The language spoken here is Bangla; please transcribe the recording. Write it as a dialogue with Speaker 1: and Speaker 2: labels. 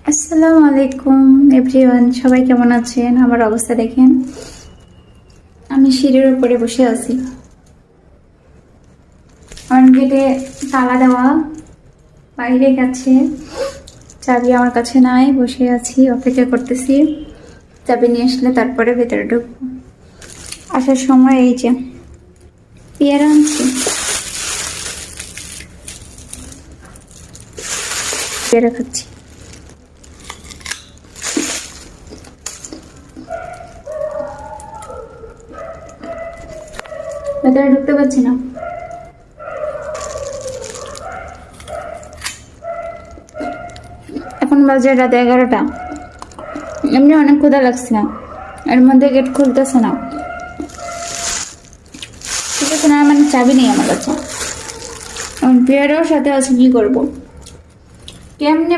Speaker 1: আসসালামু আলাইকুম এভরিওয়ান, সবাই কেমন আছেন? আমার অবস্থা দেখেন, আমি সিঁড়ির উপরে বসে আছি। আমার গেটে তালা দেওয়া, বাইরে গেছে, চাবি আমার কাছে নাই। বসে আছি, অপেক্ষা করতেছি চাবি নিয়ে আসলে তারপরে ভেতরে ঢুকবো। আসার সময় এই যে পেয়ারা আনছি, পেয়ারা খাচ্ছি। ভেতরে ঢুকতে পারছি না। এখন বাজে রাত 11টা। এমনি অনেক ক্ষুধা লাগছে না, এর মধ্যে গেট খুলতেছে না। ঠিক আছে না, মানে চাবি নেই আমার কাছে। পেয়ারাও সাথে আছে, কি করবো? কেমনে